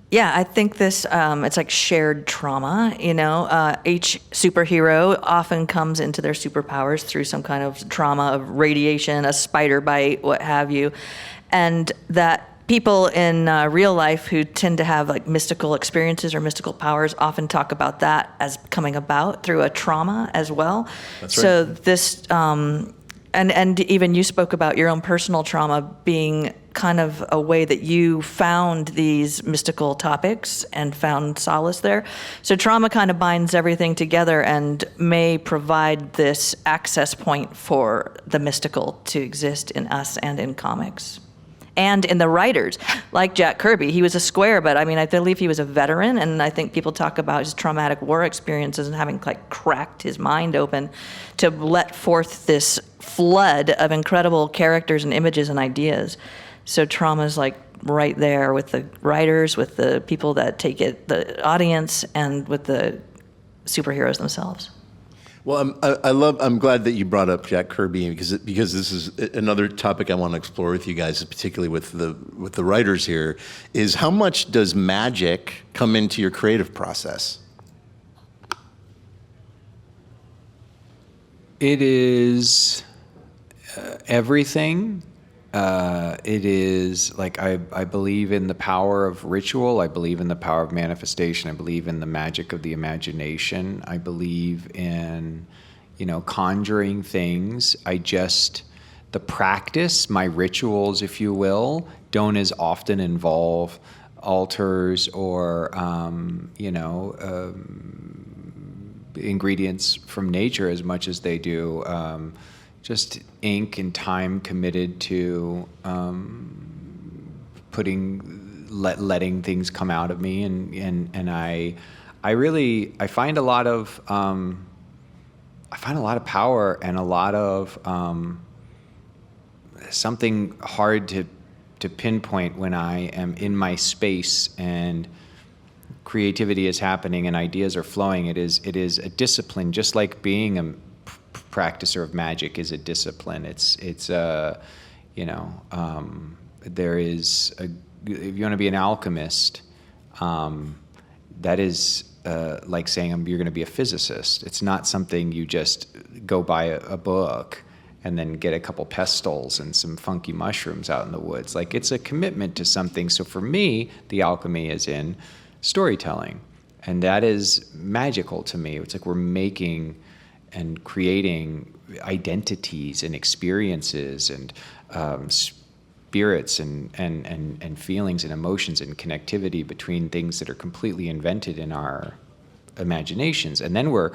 Yeah, I think this, it's like shared trauma, each superhero often comes into their superpowers through some kind of trauma of radiation, a spider bite, what have you. And that people in real life who tend to have like mystical experiences or mystical powers often talk about that as coming about through a trauma as well. That's right. So this, and even you spoke about your own personal trauma being kind of a way that you found these mystical topics and found solace there. So trauma kind of binds everything together and may provide this access point for the mystical to exist in us and in comics. And in the writers, like Jack Kirby, he was a square, but I believe he was a veteran, and I think people talk about his traumatic war experiences and having like cracked his mind open to let forth this flood of incredible characters and images and ideas So trauma is like right there with the writers, with the people that take it, the audience, and with the superheroes themselves. Well, I'm glad that you brought up Jack Kirby because this is another topic I want to explore with you guys, particularly with the writers here, is how much does magic come into your creative process? It is everything. It is like I believe in the power of ritual. I believe in the power of manifestation. I believe in the magic of the imagination. I believe in, conjuring things. The practice, my rituals, if you will, don't as often involve altars or, ingredients from nature as much as they do just ink and time committed to letting things come out of me, and I find a lot of power and a lot of something hard to pinpoint when I am in my space and creativity is happening and ideas are flowing. It is a discipline, just like being a practicer of magic is a discipline. There is if you want to be an alchemist, that is like saying you're going to be a physicist. It's not something you just go buy a book and then get a couple pestles and some funky mushrooms out in the woods. Like, it's a commitment to something. So for me, the alchemy is in storytelling, and that is magical to me. It's like we're making and creating identities and experiences and spirits and feelings and emotions and connectivity between things that are completely invented in our imaginations. And then we're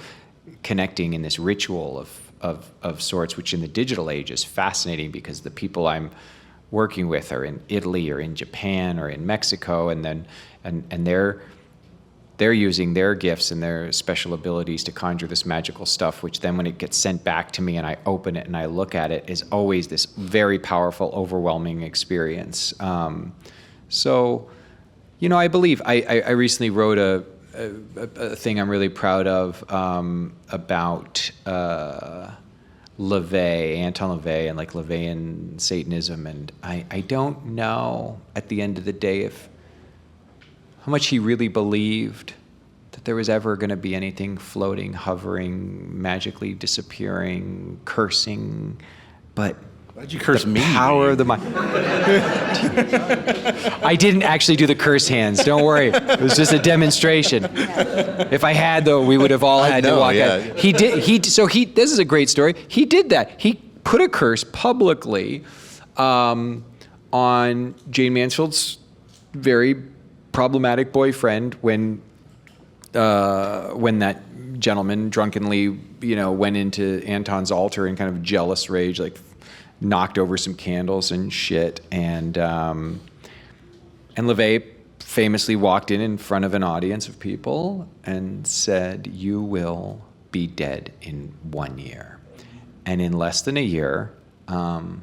connecting in this ritual of sorts, which in the digital age is fascinating because the people I'm working with are in Italy or in Japan or in Mexico, and they're using their gifts and their special abilities to conjure this magical stuff, which then when it gets sent back to me and I open it and I look at it, is always this very powerful, overwhelming experience. So, I believe I recently wrote a thing I'm really proud of about LaVey, Anton LaVey, and like LaVeyan Satanism, and I don't know at the end of the day how much he really believed that there was ever going to be anything floating, hovering, magically disappearing, cursing, but why'd you curse me? Power of the mind. I didn't actually do the curse hands. Don't worry. It was just a demonstration. If I had, though, we would have all had to walk out. He did. So this is a great story. He did that. He put a curse publicly on Jane Mansfield's very problematic boyfriend when that gentleman drunkenly, went into Anton's altar in kind of jealous rage, like knocked over some candles and shit. And LaVey famously walked in front of an audience of people and said, "You will be dead in 1 year." And in less than a year, Sam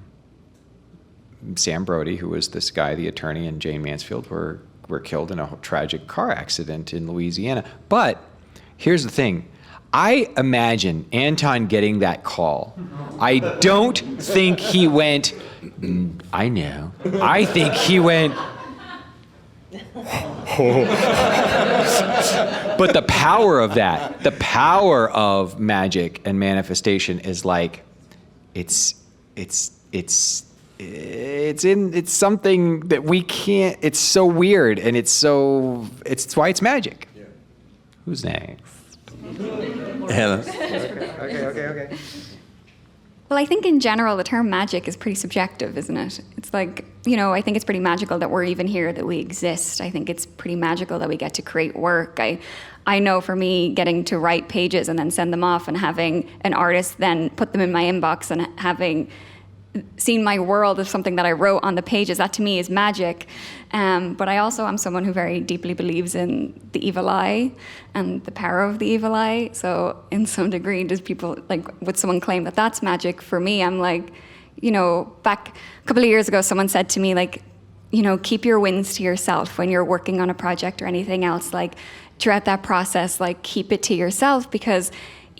Brody, who was this guy, the attorney, and Jane Mansfield were killed in a tragic car accident in Louisiana. But here's the thing. I imagine Anton getting that call. I don't think he went, I know. I think he went, but the power of that, the power of magic and manifestation is like, it's something that we can't, it's so weird, and it's why it's magic. Yeah. Who's next? Hannah. Okay. Well, I think in general, the term magic is pretty subjective, isn't it? It's like, I think it's pretty magical that we're even here, that we exist. I think it's pretty magical that we get to create work. I know for me, getting to write pages and then send them off and having an artist then put them in my inbox and having seen my world as something that I wrote on the pages, that to me is magic. But I also am someone who very deeply believes in the evil eye and the power of the evil eye. So in some degree, does people, would someone claim that that's magic? For me, I'm like, back a couple of years ago, someone said to me, like, keep your wins to yourself when you're working on a project or anything else. Like, throughout that process, like, keep it to yourself, because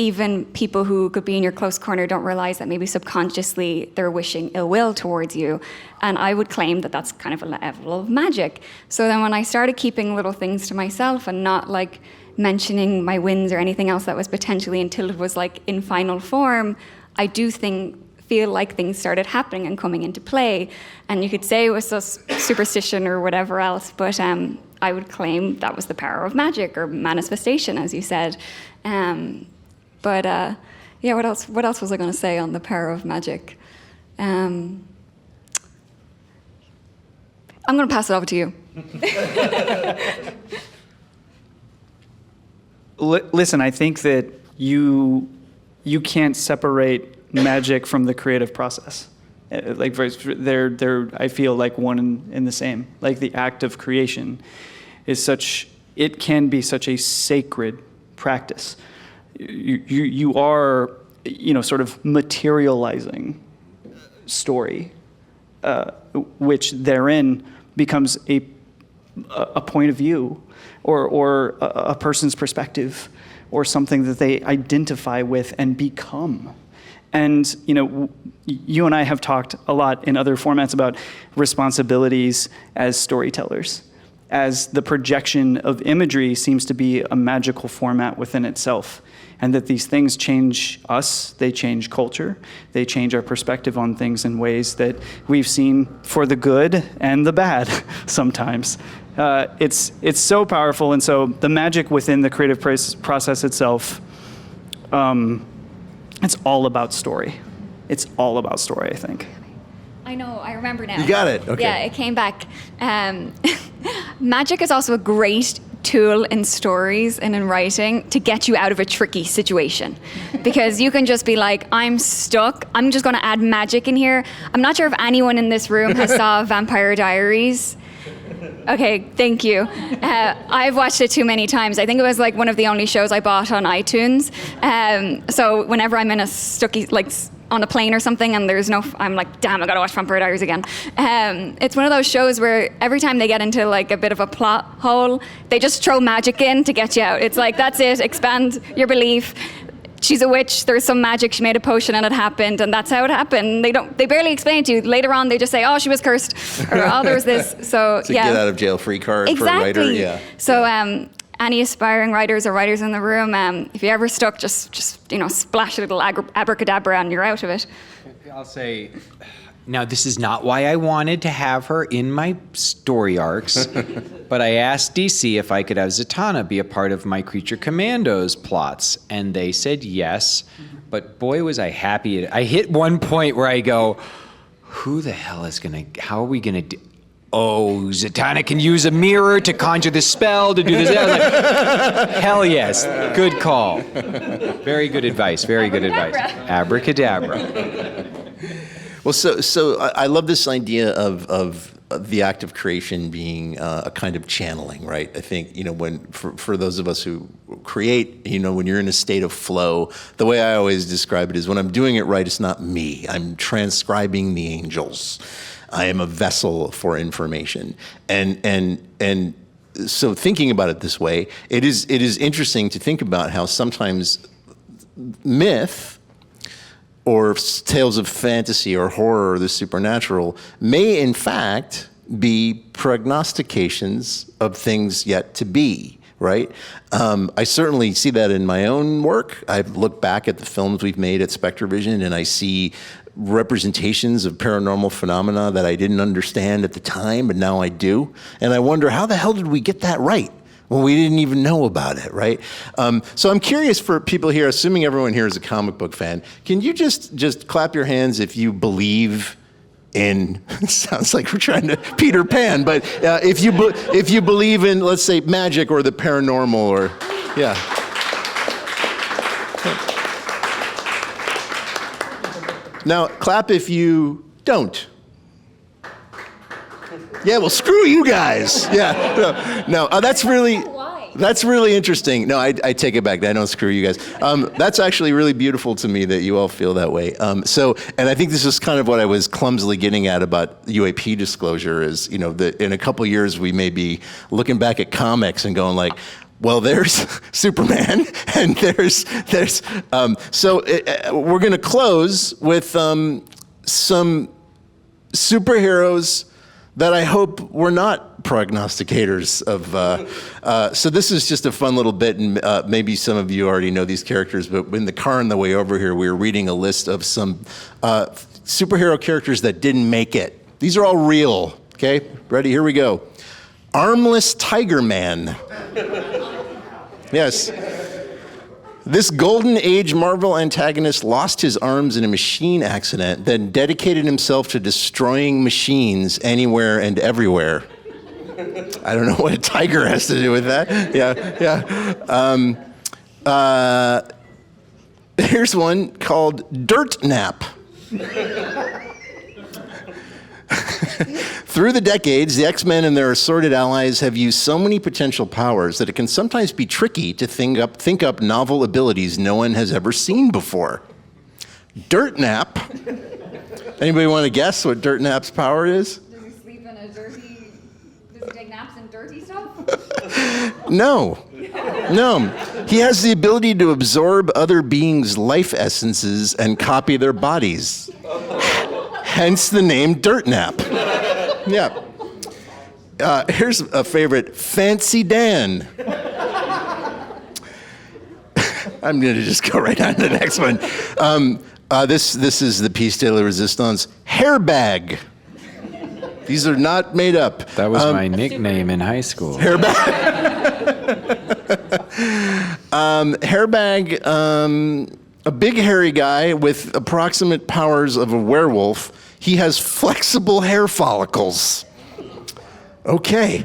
even people who could be in your close corner don't realize that maybe subconsciously they're wishing ill will towards you. And I would claim that that's kind of a level of magic. So then when I started keeping little things to myself and not like mentioning my wins or anything else that was potentially until it was like in final form, I do feel like things started happening and coming into play. And you could say it was just superstition or whatever else, but I would claim that was the power of magic or manifestation, as you said. But yeah, what else was I going to say on the power of magic? I'm going to pass it over to you. Listen, I think that you can't separate magic from the creative process. Like they're I feel like one and the same. Like the act of creation is it can be such a sacred practice. You are, sort of materializing story, which therein becomes a point of view, or a person's perspective, or something that they identify with and become. And you and I have talked a lot in other formats about responsibilities as storytellers, as the projection of imagery seems to be a magical format within itself. And that these things change us, they change culture, they change our perspective on things in ways that we've seen for the good and the bad sometimes. It's so powerful, and so the magic within the creative process itself, it's all about story. It's all about story, I think. I know, I remember now. You got it, okay. Yeah, it came back. Magic is also a great tool in stories and in writing to get you out of a tricky situation. Because you can just be like, I'm stuck, I'm just gonna add magic in here. I'm not sure if anyone in this room has saw Vampire Diaries. Okay, thank you. I've watched it too many times. I think it was like one of the only shows I bought on iTunes. So whenever I'm in a on a plane or something and I'm like, damn, I gotta watch Vampire Diaries again. It's one of those shows where every time they get into like a bit of a plot hole, they just throw magic in to get you out. It's like, that's it, expand your belief. She's a witch, there's some magic, she made a potion and it happened, and that's how it happened. They barely explain it to you. Later on, they just say, oh, she was cursed, or oh, there was this. So it's a yeah. get out of jail free card Exactly. for a writer. Yeah. So any aspiring writers or writers in the room, if you're ever stuck, just splash a little abracadabra and you're out of it. I'll say, now this is not why I wanted to have her in my story arcs, but I asked DC if I could have Zatanna be a part of my Creature Commandos plots, and they said yes, but boy was I happy. I hit one point where I go, how are we gonna do? Oh, Zatanna can use a mirror to conjure the spell, to do this. I was like, hell yes, good call. Very good advice, very good advice. Abracadabra. Well, so I love this idea of the act of creation being a kind of channeling, right? I think, when for those of us who create, when you're in a state of flow, the way I always describe it is when I'm doing it right, it's not me. I'm transcribing the angels. I am a vessel for information. And so thinking about it this way, it is interesting to think about how sometimes myth or tales of fantasy or horror or the supernatural may in fact be prognostications of things yet to be, right? I certainly see that in my own work. I've looked back at the films we've made at SpectreVision and I see representations of paranormal phenomena that I didn't understand at the time, but now I do. And I wonder, how the hell did we get that right when we didn't even know about it, right? So I'm curious for people here, assuming everyone here is a comic book fan, can you just clap your hands if you believe in, sounds like we're trying to Peter Pan, but if you believe in, let's say, magic or the paranormal, or, yeah. Now, clap if you don't. Yeah, well, screw you guys. Yeah, no, that's really. Why? That's really interesting. No, I take it back. I don't screw you guys. That's actually really beautiful to me that you all feel that way. And I think this is kind of what I was clumsily getting at about UAP disclosure is, that in a couple years we may be looking back at comics and going like, well, there's Superman, and there's. We're going to close with some superheroes that I hope were not prognosticators of. So this is just a fun little bit, and maybe some of you already know these characters, but in the car on the way over here, we were reading a list of some superhero characters that didn't make it. These are all real, okay? Ready? Here we go. Armless Tiger Man. Yes. This Golden Age Marvel antagonist lost his arms in a machine accident, then dedicated himself to destroying machines anywhere and everywhere. I don't know what a tiger has to do with that. Yeah. Here's one called Dirt Nap. Through the decades, the X-Men and their assorted allies have used so many potential powers that it can sometimes be tricky to think up novel abilities no one has ever seen before. Dirt Nap. Anybody want to guess what Dirt Nap's power is? Does he sleep in a dirty... Does he take naps in dirty stuff? No. He has the ability to absorb other beings' life essences and copy their bodies. Hence the name Dirt Nap. Yeah. Here's a favorite, Fancy Dan. I'm going to just go right on to the next one. This is the piece de la resistance, Hairbag. These are not made up. That was my nickname in high school. Hairbag, a big hairy guy with approximate powers of a werewolf. He has flexible hair follicles. Okay.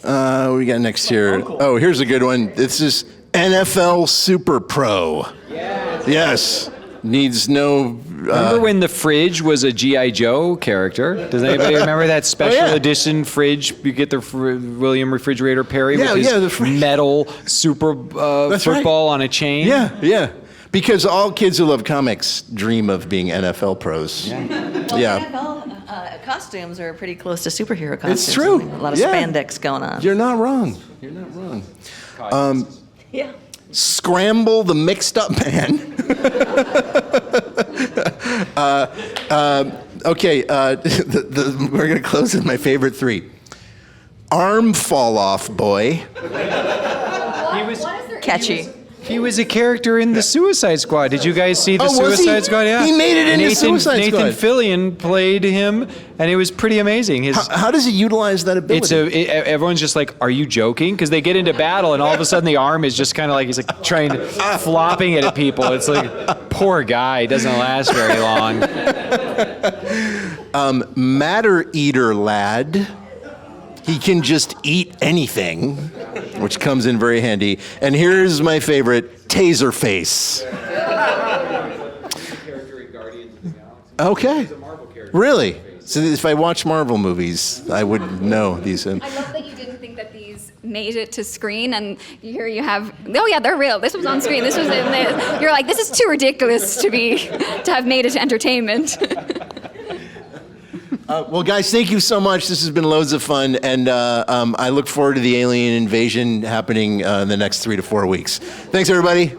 What we got next here? Oh, here's a good one. This is NFL Super Pro. Yes. Needs no... Remember when the fridge was a G.I. Joe character? Does anybody remember that special edition fridge? You get the William Refrigerator Perry with his metal super football on a chain? Yeah. Because all kids who love comics dream of being NFL pros. Well, NFL costumes are pretty close to superhero costumes. It's true. I mean, a lot of spandex going on. You're not wrong. Yeah. Scramble the Mixed Up Man. Okay, we're going to close with my favorite three. Arm Fall Off Boy. He was Catchy. He was a character in the Suicide Squad. Did you guys see the Suicide Squad? Yeah. He made it into Suicide Squad. Nathan Fillion played him, and it was pretty amazing. How does he utilize that ability? Everyone's just like, are you joking? Because they get into battle, and all of a sudden the arm is just kind of like, he's like trying to, flopping it at people. It's like, poor guy, doesn't last very long. Matter Eater Lad. He can just eat anything, which comes in very handy. And here's my favorite, Taserface. Okay. Really? So if I watch Marvel movies, I would know these. I love that you didn't think that these made it to screen, and here you have, oh yeah, they're real. This was on screen. This was in this. You're like, this is too ridiculous to have made it to entertainment. Well, guys, thank you so much. This has been loads of fun, and I look forward to the alien invasion happening in the next 3 to 4 weeks. Thanks, everybody.